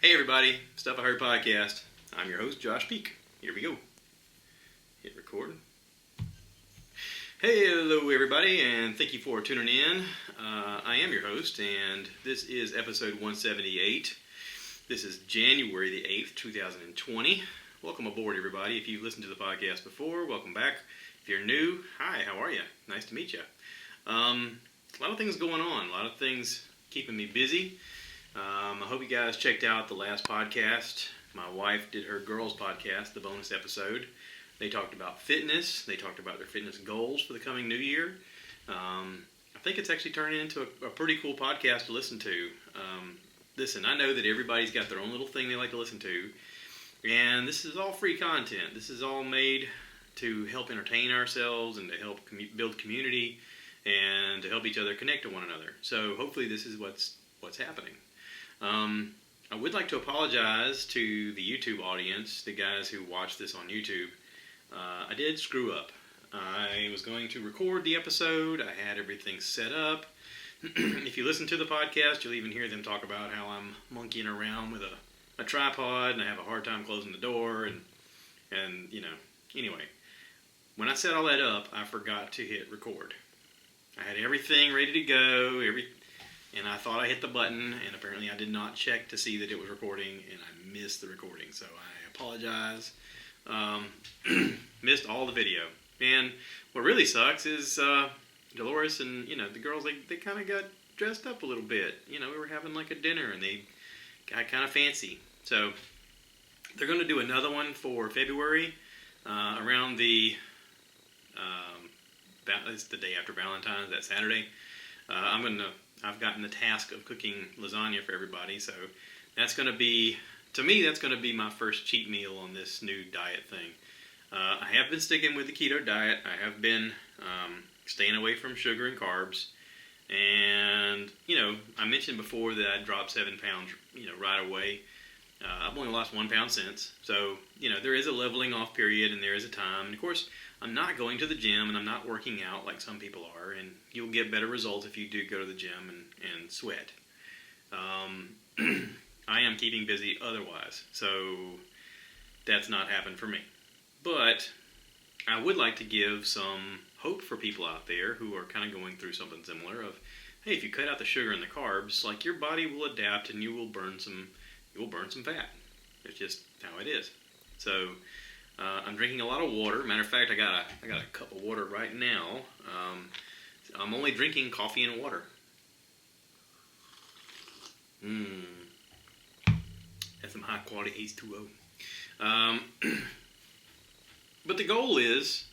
Hey everybody, Stuff I Heard Podcast. I'm your host, Josh Peak. Here we go. Hit record. Hey, hello everybody, and thank you for tuning in. I am your host, and this is episode 178. This is January the 8th, 2020. Welcome aboard, everybody. If you've listened to the podcast before, welcome back. If you're new, hi, how are you? Nice to meet you. A lot of things going on, a lot of things keeping me busy. I hope you guys checked out the last podcast. My wife did her girls podcast, the bonus episode. They talked about fitness. They talked about their fitness goals for the coming new year. I think it's actually turning into a pretty cool podcast to listen to. Listen, I know that everybody's got their own little thing they like to listen to. And this is all free content. This is all made to help entertain ourselves and to help build community and to help each other connect to one another. So hopefully this is what's happening. I would like to apologize to the YouTube audience, the guys who watch this on YouTube. I did screw up. I was going to record the episode. I had everything set up. If you listen to the podcast, you'll even hear them talk about how I'm monkeying around with a tripod and I have a hard time closing the door and you know, anyway. When I set all that up, I forgot to hit record. I had everything ready to go, and I thought I hit the button, and apparently I did not check to see that it was recording, and I missed the recording, so I apologize. Missed all the video. And what really sucks is Dolores and, the girls, they kind of got dressed up a little bit. We were having like a dinner, and they got kind of fancy. So they're going to do another one for February around it's the day after Valentine's, that Saturday. I've gotten the task of cooking lasagna for everybody, so that's going to be my first cheat meal on this new diet thing. I have been sticking with the keto diet. I have been staying away from sugar and carbs, and I mentioned before that I dropped 7 pounds, right away. I've only lost 1 pound since, so there is a leveling off period, and there is a time. And of course, I'm not going to the gym, and I'm not working out like some people are, and you'll get better results if you do go to the gym and sweat. I am keeping busy otherwise, so that's not happened for me. But I would like to give some hope for people out there who are kind of going through something similar of, hey, if you cut out the sugar and the carbs, like your body will adapt and you will burn some fat. It's just how it is. So I'm drinking a lot of water. Matter of fact, I got a cup of water right now. I'm only drinking coffee and water. That's some high quality H2O. But the goal is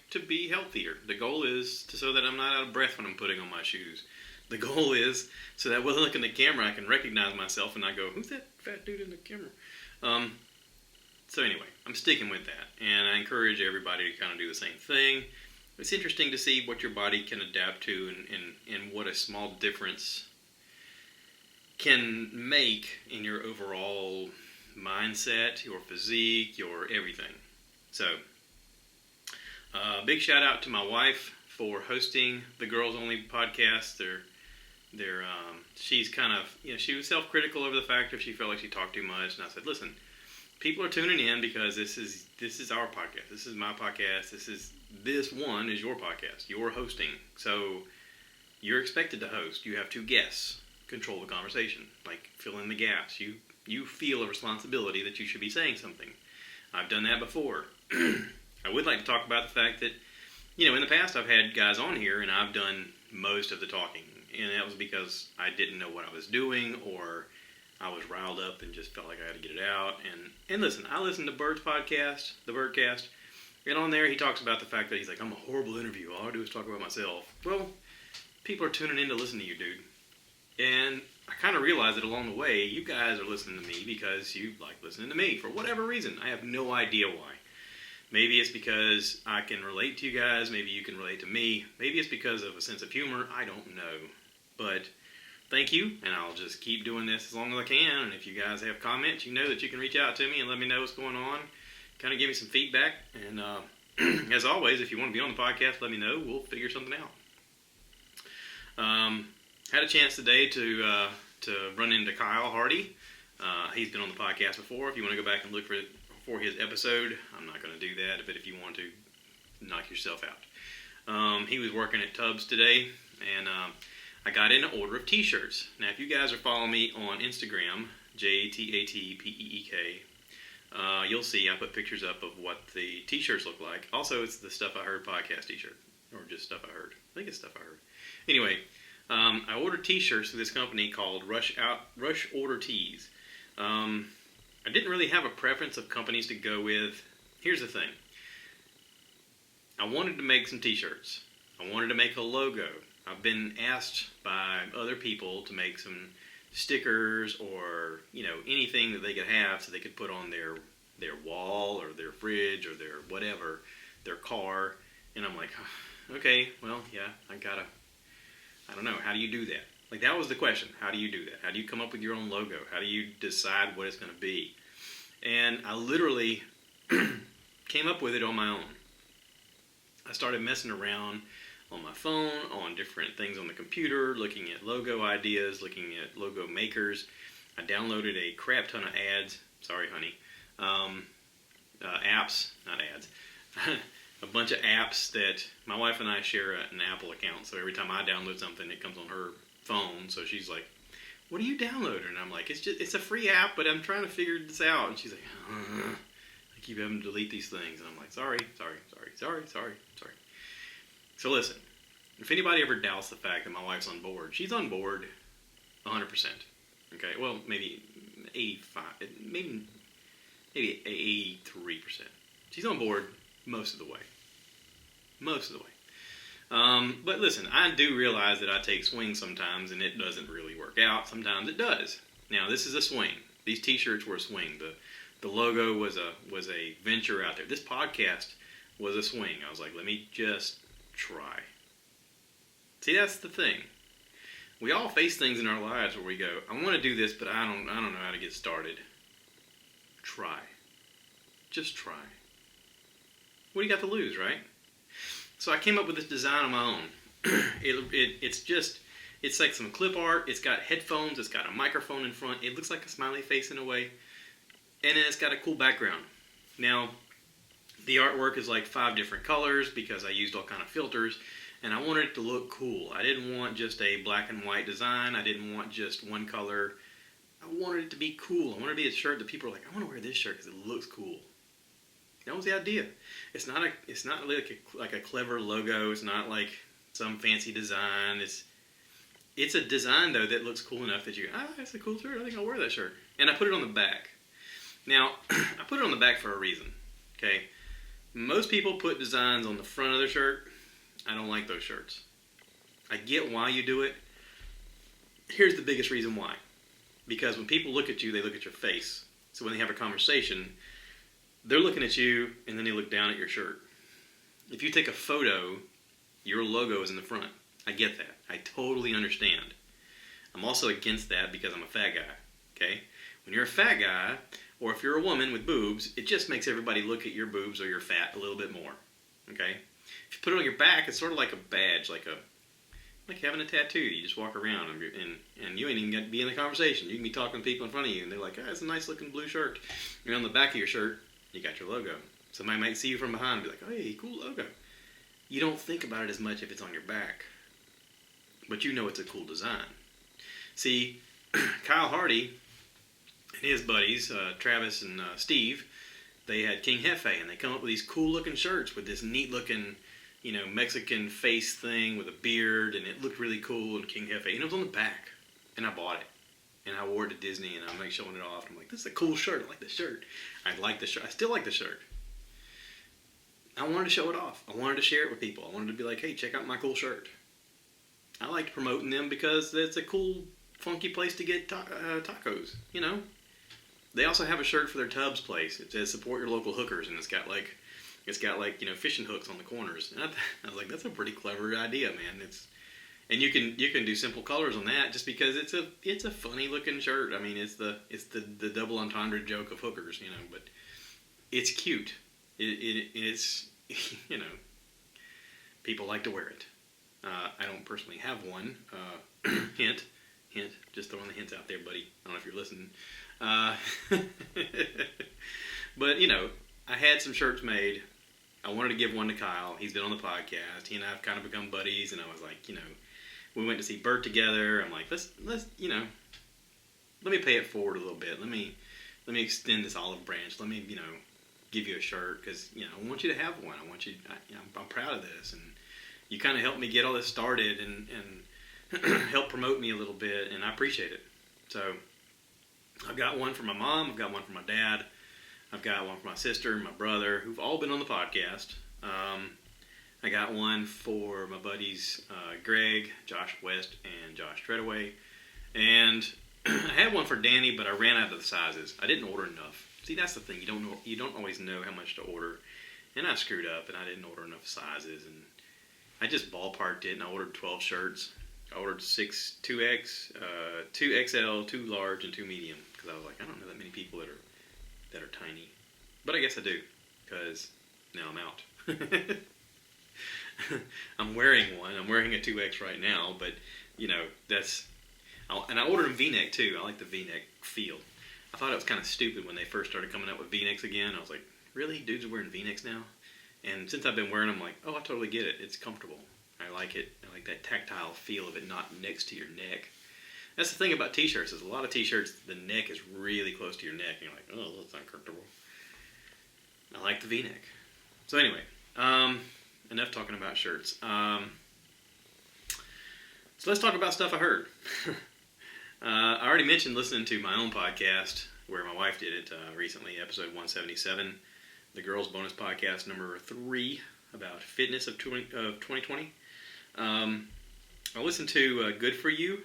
to be healthier. The goal is so that I'm not out of breath when I'm putting on my shoes. The goal is so that when I look in the camera, I can recognize myself and I go, who's that fat dude in the camera? So anyway, I'm sticking with that, and I encourage everybody to kind of do the same thing. It's interesting to see what your body can adapt to and what a small difference can make in your overall mindset, your physique, your everything. So, big shout out to my wife for hosting the Girls Only podcast. She's kind of, she was self-critical over the fact that she felt like she talked too much, and I said, listen, people are tuning in because this is our podcast. This is my podcast. This one is your podcast. You're hosting. So you're expected to host. You have 2 guests. Control the conversation. Fill in the gaps. You feel a responsibility that you should be saying something. I've done that before. I would like to talk about the fact that, in the past I've had guys on here and I've done most of the talking. And that was because I didn't know what I was doing, or I was riled up and just felt like I had to get it out. And listen, I listened to Bert's podcast, the Bertcast, and on there he talks about the fact that he's like, I'm a horrible interview. All I do is talk about myself. Well, people are tuning in to listen to you, dude. And I kind of realized that along the way, you guys are listening to me because you like listening to me for whatever reason. I have no idea why. Maybe it's because I can relate to you guys. Maybe you can relate to me. Maybe it's because of a sense of humor. I don't know. But thank you, and I'll just keep doing this as long as I can. And if you guys have comments, you know that you can reach out to me and let me know what's going on. Kind of give me some feedback. And as always, if you want to be on the podcast, let me know. We'll figure something out. Had a chance today to run into Kyle Hardy. He's been on the podcast before. If you want to go back and look for his episode, I'm not going to do that, but if you want to, knock yourself out. He was working at Tubbs today, and I got in an order of t-shirts. Now, if you guys are following me on Instagram, JATATPEEK, you'll see I put pictures up of what the t-shirts look like. Also, it's the Stuff I Heard podcast t-shirt, or just Stuff I Heard. I think it's Stuff I Heard. Anyway, I ordered t-shirts through this company called Rush Order Tees. I didn't really have a preference of companies to go with. Here's the thing. I wanted to make some t-shirts. I wanted to make a logo. I've been asked by other people to make some stickers or, anything that they could have so they could put on their wall or their fridge or their whatever, their car. And I'm like, okay, well, yeah, I don't know. How do you do that? Like, that was the question. How do you do that? How do you come up with your own logo? How do you decide what it's going to be? And I literally came up with it on my own. I started messing around on my phone, on different things on the computer, looking at logo ideas, looking at logo makers. I downloaded a crap ton of ads. Sorry, honey. Apps, not ads. A bunch of apps that my wife and I share an Apple account. So every time I download something, it comes on her phone. So she's like, "What are you downloading?" And I'm like, it's a free app, but I'm trying to figure this out. And she's like, I keep having to delete these things. And I'm like, sorry. So listen, if anybody ever doubts the fact that my wife's on board, she's on board 100%. Okay, well, maybe 85, maybe 83%. She's on board most of the way. But listen, I do realize that I take swings sometimes, and it doesn't really work out. Sometimes it does. Now, this is a swing. These t-shirts were a swing. The logo was a venture out there. This podcast was a swing. I was like, let me just try. See, that's the thing. We all face things in our lives where we go, I want to do this, but I don't know how to get started. Try. Just try. What do you got to lose, right? So I came up with this design on my own. It's like some clip art. It's got headphones. It's got a microphone in front. It looks like a smiley face in a way. And then it's got a cool background. Now, the artwork is like 5 different colors because I used all kind of filters. And I wanted it to look cool. I didn't want just a black and white design. I didn't want just one color. I wanted it to be cool. I wanted it to be a shirt that people are like, I want to wear this shirt because it looks cool. That was the idea. It's not like a clever logo. It's not like some fancy design. It's a design, though, that looks cool enough that you go, that's a cool shirt. I think I'll wear that shirt. And I put it on the back. Now, I put it on the back for a reason. Okay? Most people put designs on the front of their shirt. I don't like those shirts. I get why you do it. Here's the biggest reason why. Because when people look at you, they look at your face. So when they have a conversation, they're looking at you, and then they look down at your shirt. If you take a photo, your logo is in the front. I get that. I totally understand. I'm also against that because I'm a fat guy. Okay? When you're a fat guy, or if you're a woman with boobs, it just makes everybody look at your boobs or your fat a little bit more. Okay? If you put it on your back, it's sort of like a badge, like having a tattoo. You just walk around, and you ain't even got to be in the conversation. You can be talking to people in front of you, and they're like, it's a nice looking blue shirt. And on the back of your shirt, you got your logo. Somebody might see you from behind and be like, hey, cool logo. You don't think about it as much if it's on your back. But you know it's a cool design. See, Kyle Hardy and his buddies, Travis and Steve, they had King Hefe, and they come up with these cool looking shirts with this neat looking, Mexican face thing with a beard, and it looked really cool, and King Hefe, and it was on the back, and I bought it. And I wore it to Disney, and I'm like showing it off. I'm like, this is a cool shirt. I like the shirt. I like the shirt. I still like the shirt. I wanted to show it off. I wanted to share it with people. I wanted to be like, hey, check out my cool shirt. I liked promoting them because it's a cool, funky place to get tacos, They also have a shirt for their Tubbs place. It says support your local hookers, and it's got fishing hooks on the corners. And I was like, that's a pretty clever idea, man. And you can do simple colors on that just because it's a funny looking shirt. I mean, it's the double entendre joke of hookers, but it's cute. It's people like to wear it. I don't personally have one. Hint, Hint, just throwing the hints out there, buddy. I don't know if you're listening. Uh, but, I had some shirts made. I wanted to give one to Kyle. He's been on the podcast. He and I have kind of become buddies, and I was like, we went to see Bert together. I'm like, let's let me pay it forward a little bit. Let me extend this olive branch. Let me, give you a shirt because, I want you to have one. I want you, I'm proud of this. And you kind of helped me get all this started and help promote me a little bit, and I appreciate it. So I've got one for my mom. I've got one for my dad. I've got one for my sister and my brother, who've all been on the podcast. I got one for my buddies Greg, Josh West, and Josh Treadaway. And I had one for Danny, but I ran out of the sizes. I didn't order enough. See, that's the thing. You don't always know how much to order. And I screwed up, and I didn't order enough sizes. And I just ballparked it, and I ordered 12 shirts. I ordered 2X, 2XL, 2 large, and 2 medium. Because I was like, I don't know that many people that are tiny. But I guess I do, because now I'm out. I'm wearing one. I'm wearing a 2X right now, but, and I ordered a V-neck, too. I like the V-neck feel. I thought it was kind of stupid when they first started coming out with V-necks again. I was like, really? Dudes are wearing V-necks now? And since I've been wearing them, I'm like, oh, I totally get it. It's comfortable. I like it. I like that tactile feel of it not next to your neck. That's the thing about t-shirts is a lot of t-shirts, the neck is really close to your neck. And you're like, oh, that's uncomfortable. I like the V-neck. So anyway, enough talking about shirts. So let's talk about stuff I heard. I already mentioned listening to my own podcast where my wife did it recently, episode 177, the Girls Bonus Podcast number 3 about fitness of 2020. I listened to Good For You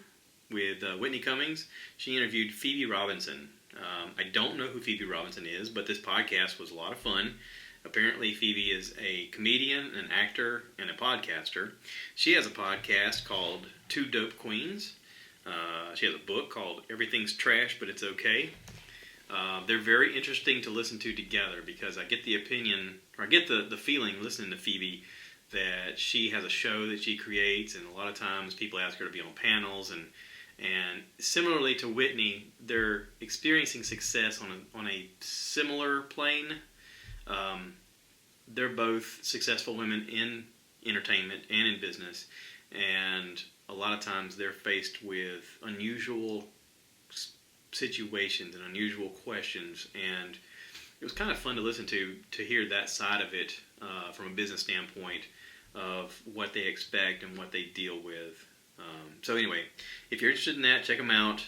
with Whitney Cummings. She interviewed Phoebe Robinson. I don't know who Phoebe Robinson is, but this podcast was a lot of fun. Apparently, Phoebe is a comedian, an actor, and a podcaster. She has a podcast called Two Dope Queens. She has a book called Everything's Trash, But It's Okay. They're very interesting to listen to together because I get the opinion, or I get the feeling listening to Phoebe that she has a show that she creates, and a lot of times people ask her to be on panels, and similarly to Whitney, they're experiencing success on a similar plane. They're both successful women in entertainment and in business, and a lot of times they're faced with unusual situations and unusual questions, and it was kind of fun to listen to hear that side of it from a business standpoint of what they expect and what they deal with. So anyway, if you're interested in that, check them out.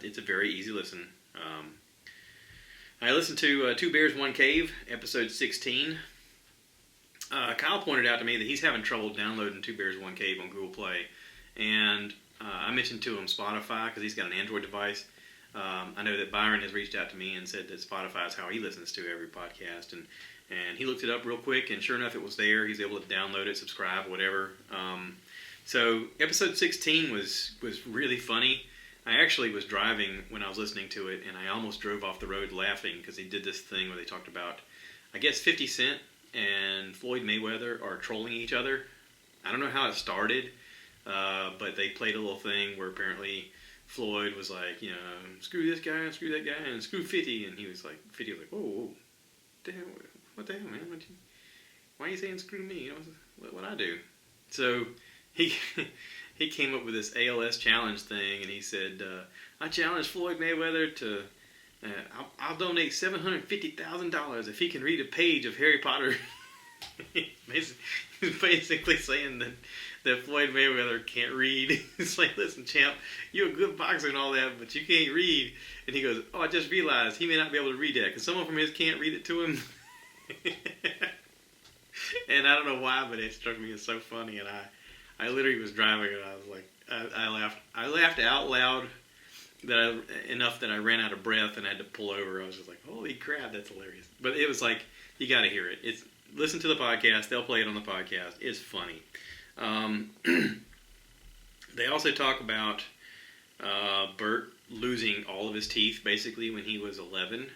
It's a very easy listen. I listened to Two Bears, One Cave, episode 16. Kyle pointed out to me that he's having trouble downloading Two Bears, One Cave on Google Play. And I mentioned to him Spotify because he's got an Android device. I know that Byron has reached out to me and said that Spotify is how he listens to every podcast. And he looked it up real quick, and sure enough, it was there. He's able to download it, subscribe, whatever. So episode 16 was really funny. I actually was driving when I was listening to it, and I almost drove off the road laughing because he did this thing where they talked about, I guess 50 Cent and Floyd Mayweather are trolling each other. I don't know how it started, but they played a little thing where apparently Floyd was like, screw this guy, screw that guy, and screw 50. And he was like, 50 was like, whoa, what the hell, man? Why are you saying screw me? What I do? So he came up with this ALS challenge thing, and he said, I challenge Floyd Mayweather to, I'll donate $750,000 if he can read a page of Harry Potter. He's basically saying that Floyd Mayweather can't read. It's like, listen, champ, you're a good boxer and all that, but you can't read. And he goes, I just realized he may not be able to read that because someone from his can't read it to him. And I don't know why, but it struck me as so funny. And I literally was driving and I was like, I laughed out loud enough that I ran out of breath and had to pull over. I was just like, holy crap, that's hilarious. But it was like, you got to hear it. Listen to the podcast. They'll play it on the podcast. It's funny. They also talk about Bert losing all of his teeth basically when he was 11.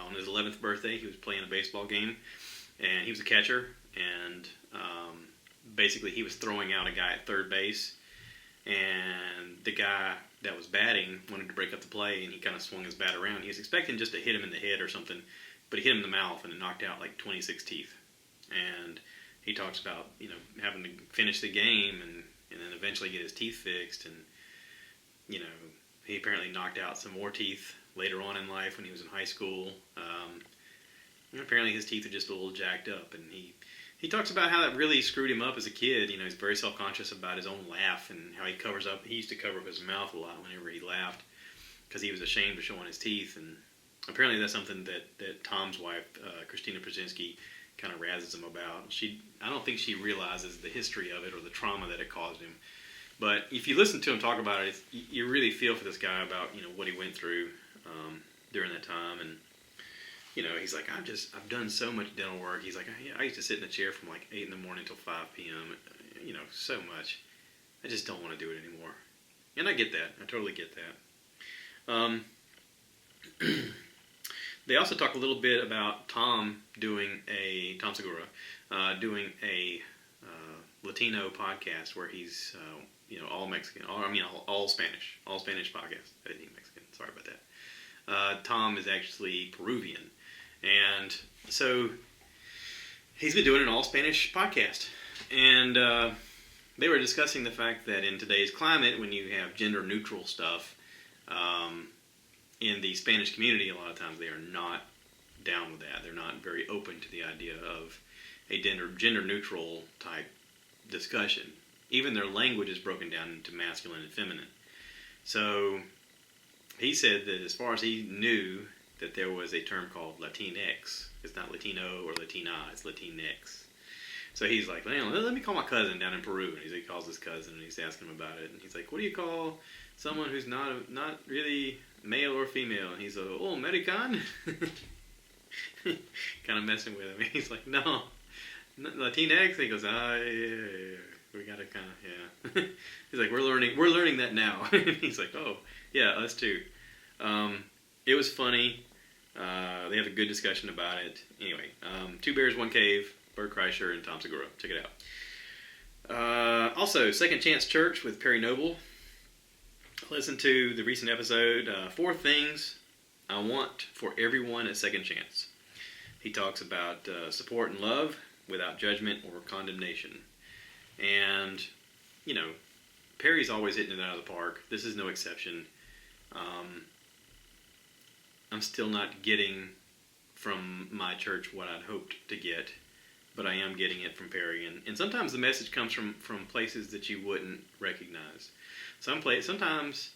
On his 11th birthday, he was playing a baseball game, and he was a catcher, and basically he was throwing out a guy at third base, and the guy that was batting wanted to break up the play, and he kind of swung his bat around. He was expecting just to hit him in the head or something, but he hit him in the mouth, and it knocked out like 26 teeth. And he talks about, having to finish the game and then eventually get his teeth fixed. And, he apparently knocked out some more teeth later on in life when he was in high school. Apparently his teeth are just a little jacked up. And he talks about how that really screwed him up as a kid. He's very self-conscious about his own laugh and how he covers up. He used to cover up his mouth a lot whenever he laughed because he was ashamed of showing his teeth. And apparently that's something that Tom's wife, Christina Brzezinski, kind of razzes him about. I don't think she realizes the history of it or the trauma that it caused him. But if you listen to him talk about it, you really feel for this guy about what he went through during that time. And he's like, I've done so much dental work. He's like, I used to sit in a chair from like 8 in the morning till 5 p.m. So much. I just don't want to do it anymore. And I get that. I totally get that. They also talk a little bit about Tom Segura, doing a Latino podcast where he's, all Mexican, all Spanish podcast. I didn't mean Mexican. Sorry about that. Tom is actually Peruvian. And so he's been doing an all Spanish podcast. And they were discussing the fact that in today's climate, when you have gender neutral stuff, in the Spanish community, a lot of times they are not down with that. They're not very open to the idea of a gender neutral type discussion. Even their language is broken down into masculine and feminine. So he said that as far as he knew, that there was a term called Latinx. It's not Latino or Latina, it's Latinx. So he's like, let me call my cousin down in Peru. And he calls his cousin and he's asking him about it. And he's like, what do you call someone who's not really male or female? And he's like, American? Kind of messing with him. He's like, no, Latinx. He goes, yeah. We gotta kind of, yeah. He's like, we're learning that now. He's like, oh, yeah, us too. It was funny. They have a good discussion about it. Anyway, Two Bears, One Cave, Bert Kreischer, and Tom Segura. Check it out. Also, Second Chance Church with Perry Noble. Listen to the recent episode, 4 Things I Want for Everyone at Second Chance. He talks about support and love without judgment or condemnation. And, Perry's always hitting it out of the park. This is no exception. I'm still not getting from my church what I'd hoped to get, but I am getting it from Perry. And sometimes the message comes from places that you wouldn't recognize. Sometimes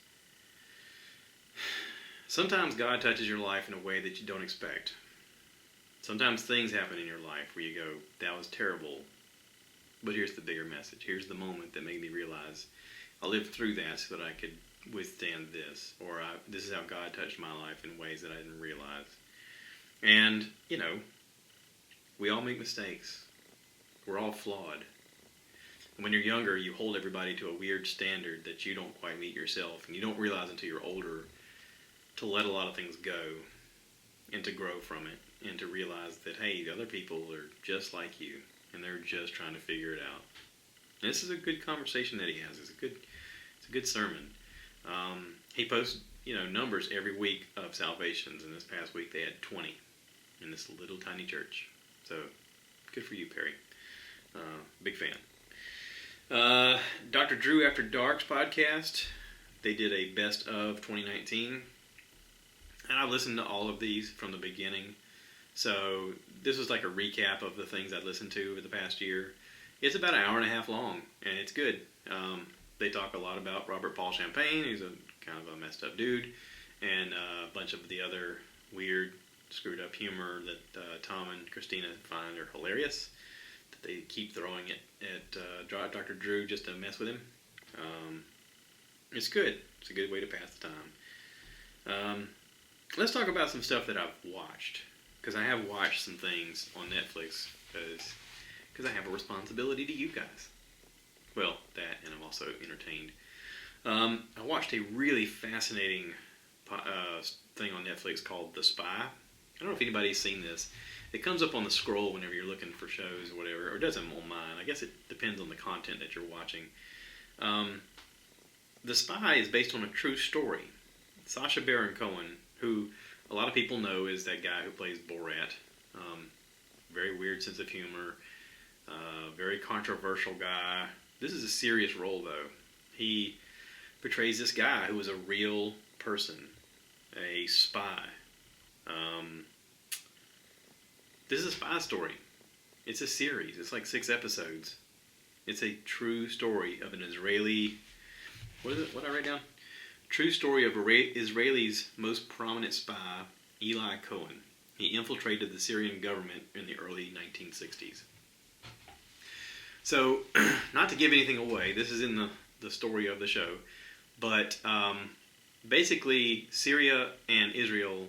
God touches your life in a way that you don't expect. Sometimes things happen in your life where you go, that was terrible, but here's the bigger message. Here's the moment that made me realize I lived through that so that I could withstand this. Or this is how God touched my life in ways that I didn't realize. And, we all make mistakes. We're all flawed. And when you're younger, you hold everybody to a weird standard that you don't quite meet yourself. And you don't realize until you're older to let a lot of things go and to grow from it. And to realize that, hey, the other people are just like you. And they're just trying to figure it out. And this is a good conversation that he has. It's a good sermon. He posts, numbers every week of salvations. And this past week they had 20 in this little tiny church. So, good for you, Perry. Big fan. Dr. Drew After Dark's podcast. They did a best of 2019. And I've listened to all of these from the beginning. So, this was like a recap of the things I'd listened to over the past year. It's about an hour and a half long, and it's good. They talk a lot about Robert Paul Champagne, who's a kind of a messed up dude, and a bunch of the other weird, screwed up humor that Tom and Christina find are hilarious, that they keep throwing it at Dr. Drew just to mess with him. It's good. It's a good way to pass the time. Let's talk about some stuff that I've watched, because I have watched some things on Netflix, because I have a responsibility to you guys. Well, that, and I'm also entertained. I watched a really fascinating thing on Netflix called The Spy. I don't know if anybody's seen this. It comes up on the scroll whenever you're looking for shows or whatever, or it doesn't on mine. I guess it depends on the content that you're watching. The Spy is based on a true story. Sacha Baron Cohen, who a lot of people know is that guy who plays Borat. Very weird sense of humor. Very controversial guy. This is a serious role, though. He portrays this guy who was a real person, a spy. This is a spy story. It's a series. It's like 6 episodes. It's a true story of an Israeli... What is it? What did I write down? True story of Israel's most prominent spy, Eli Cohen. He infiltrated the Syrian government in the early 1960s. So, not to give anything away, this is in the story of the show, but basically Syria and Israel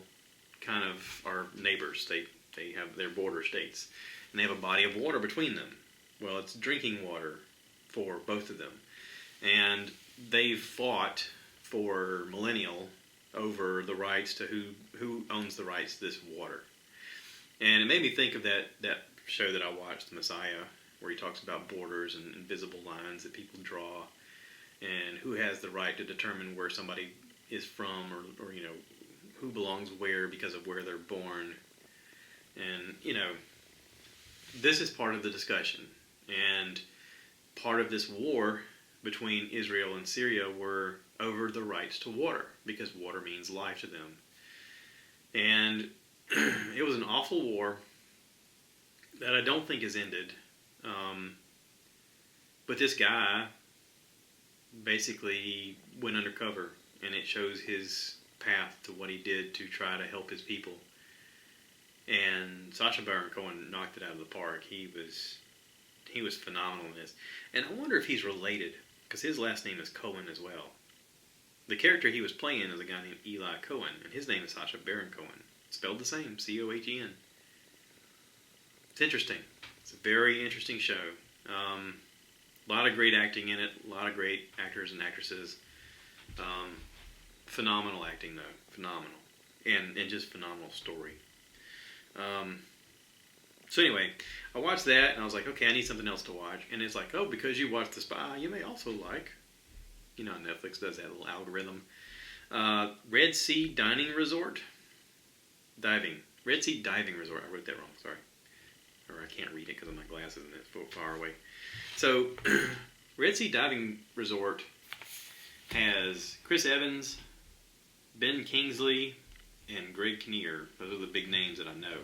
kind of are neighbors. They have their border states, and they have a body of water between them. Well, it's drinking water for both of them. And they've fought for millennia over the rights to who owns the rights to this water. And it made me think of that show that I watched, The Messiah, where he talks about borders and invisible lines that people draw, and who has the right to determine where somebody is from, or you know, who belongs where because of where they're born. And, you know, this is part of the discussion. And part of this war between Israel and Syria were over the rights to water, because water means life to them. And it was an awful war that I don't think has ended. But this guy basically went undercover, and it shows his path to what he did to try to help his people. And Sacha Baron Cohen knocked it out of the park. He was phenomenal in this. And I wonder if he's related, because his last name is Cohen as well. The character he was playing is a guy named Eli Cohen, and his name is Sacha Baron Cohen. Spelled the same, Cohen. It's interesting. It's a very interesting show. A lot of great acting in it. A lot of great actors and actresses. Phenomenal acting, though. Phenomenal. And just phenomenal story. So anyway, I watched that, and I was like, okay, I need something else to watch. And it's like, oh, because you watched The Spy, you may also like, you know, Netflix does that little algorithm. Red Sea Diving Resort. Red Sea Diving Resort. I wrote that wrong, sorry. Or I can't read it because of my glasses and it's far away. So, Red Sea Diving Resort has Chris Evans, Ben Kingsley, and Greg Kinnear. Those are the big names that I know.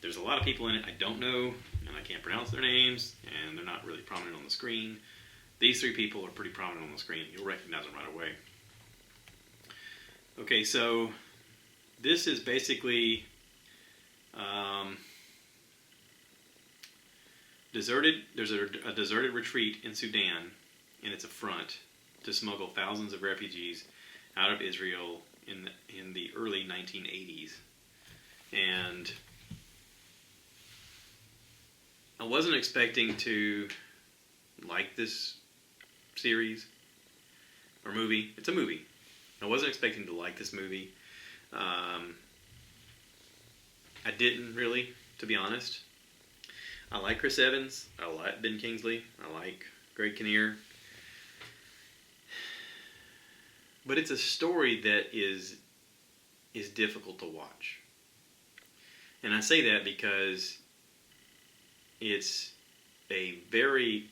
There's a lot of people in it I don't know, and I can't pronounce their names, and they're not really prominent on the screen. These 3 people are pretty prominent on the screen. You'll recognize them right away. Okay, so this is basically deserted. There's a deserted retreat in Sudan, and it's a front to smuggle thousands of refugees out of Israel in the early 1980s. And I wasn't expecting to like this series or movie. It's a movie. I wasn't expecting to like this movie. I didn't really, to be honest. I like Chris Evans. I like Ben Kingsley. I like Greg Kinnear. But it's a story that is difficult to watch. And I say that because it's a very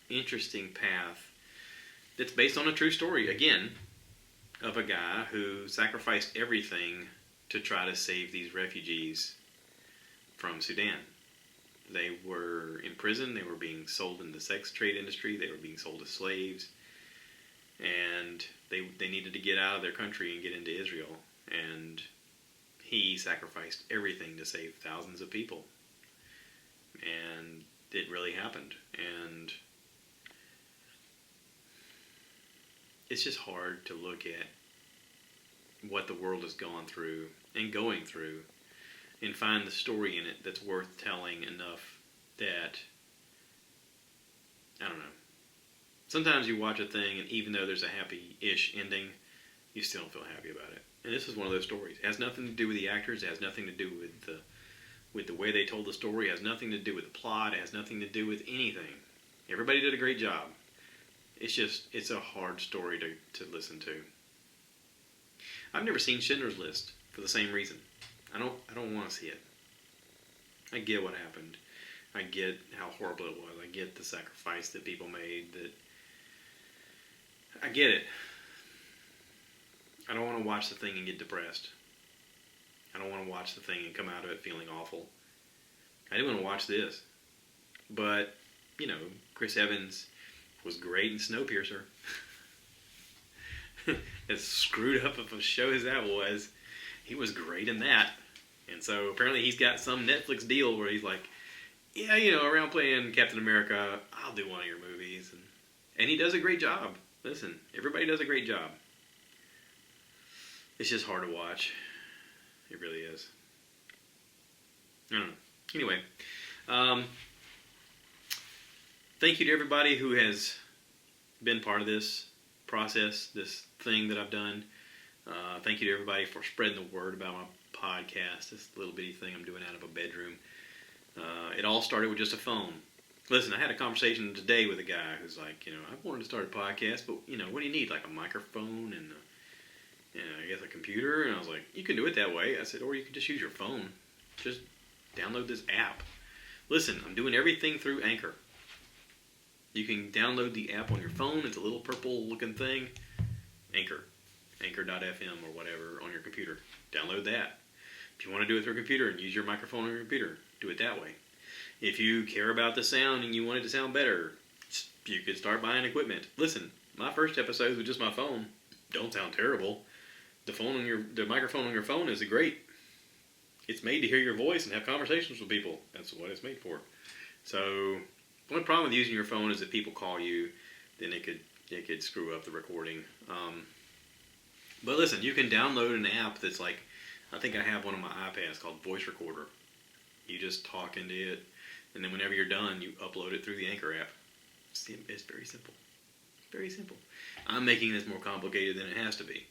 interesting path that's based on a true story, again, of a guy who sacrificed everything to try to save these refugees from Sudan. They were in prison. They were being sold in the sex trade industry. They were being sold as slaves. And they needed to get out of their country and get into Israel. And he sacrificed everything to save thousands of people. And it really happened. And it's just hard to look at what the world has gone through and going through and find the story in it that's worth telling enough that, I don't know. Sometimes you watch a thing and even though there's a happy-ish ending, you still don't feel happy about it. And this is one of those stories. It has nothing to do with the actors. It has nothing to do with the way they told the story. It has nothing to do with the plot. It has nothing to do with anything. Everybody did a great job. it's a hard story to listen to. I've never seen Schindler's List for the same reason. I don't want to see it. I get what happened. I get how horrible it was. I get the sacrifice that people made. I get it. I don't want to watch the thing and get depressed. I don't want to watch the thing and come out of it feeling awful. I do want to watch this. But, Chris Evans was great in Snowpiercer. As screwed up of a show as that was, he was great in that. And so apparently he's got some Netflix deal where he's like, yeah, around playing Captain America, I'll do one of your movies. And he does a great job. Listen, everybody does a great job. It's just hard to watch. It really is. I don't know. Anyway, thank you to everybody who has been part of this process, this thing that I've done. Thank you to everybody for spreading the word about my podcast, this little bitty thing I'm doing out of a bedroom. It all started with just a phone. Listen, I had a conversation today with a guy who's like, I wanted to start a podcast, but, what do you need? Like a microphone and I guess a computer? And I was like, you can do it that way. I said, or you can just use your phone. Just download this app. Listen, I'm doing everything through Anchor. You can download the app on your phone. It's a little purple looking thing. Anchor. Anchor.fm or whatever on your computer. Download that. If you want to do it through a computer and use your microphone on your computer, do it that way. If you care about the sound and you want it to sound better, you could start buying equipment. Listen, my first episodes with just my phone don't sound terrible. The microphone on your phone is great. It's made to hear your voice and have conversations with people. That's what it's made for. So, the only problem with using your phone is if people call you, then it could screw up the recording. But listen, you can download an app that's like, I think I have one on my iPad called Voice Recorder. You just talk into it, and then whenever you're done, you upload it through the Anchor app. It's very simple. Very simple. I'm making this more complicated than it has to be.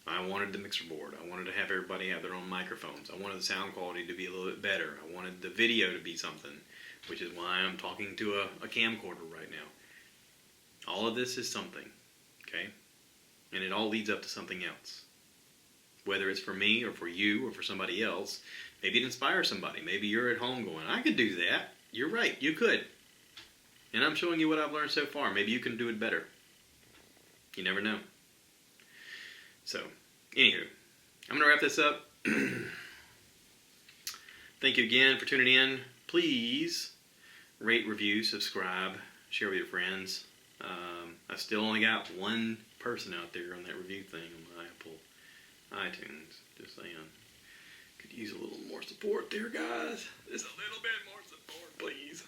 I wanted the mixer board. I wanted to have everybody have their own microphones. I wanted the sound quality to be a little bit better. I wanted the video to be something, which is why I'm talking to a camcorder right now. All of this is something, okay? And it all leads up to something else. Whether it's for me or for you or for somebody else, maybe it inspires somebody. Maybe you're at home going, I could do that. You're right, you could. And I'm showing you what I've learned so far. Maybe you can do it better. You never know. So, anywho, I'm going to wrap this up. Thank you again for tuning in. Please rate, review, subscribe, share with your friends. I still only got one person out there on that review thing on my Apple iTunes. Just saying. Could use a little more support there, guys. Just a little bit more support, please.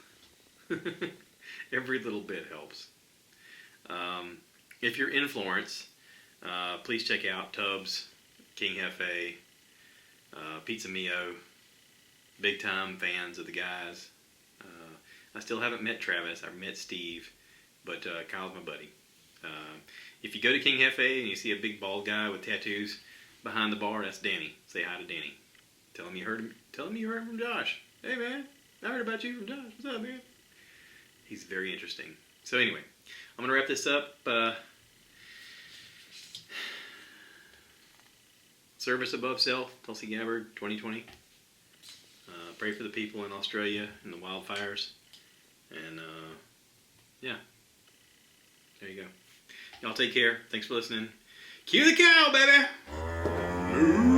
Every little bit helps. If you're in Florence, please check out Tubbs, King Hefe, Pizza Mio. Big time fans of the guys. I still haven't met Travis. I've met Steve, but Kyle's my buddy. If you go to King Hefe and you see a big bald guy with tattoos behind the bar, that's Danny. Say hi to Danny. Tell him you heard him. Tell him you heard from Josh. Hey man, I heard about you from Josh. What's up, man? He's very interesting. So anyway, I'm gonna wrap this up. Service above self, Tulsi Gabbard, 2020. Pray for the people in Australia and the wildfires. And yeah, there you go. Y'all take care. Thanks for listening. Cue the cow, baby!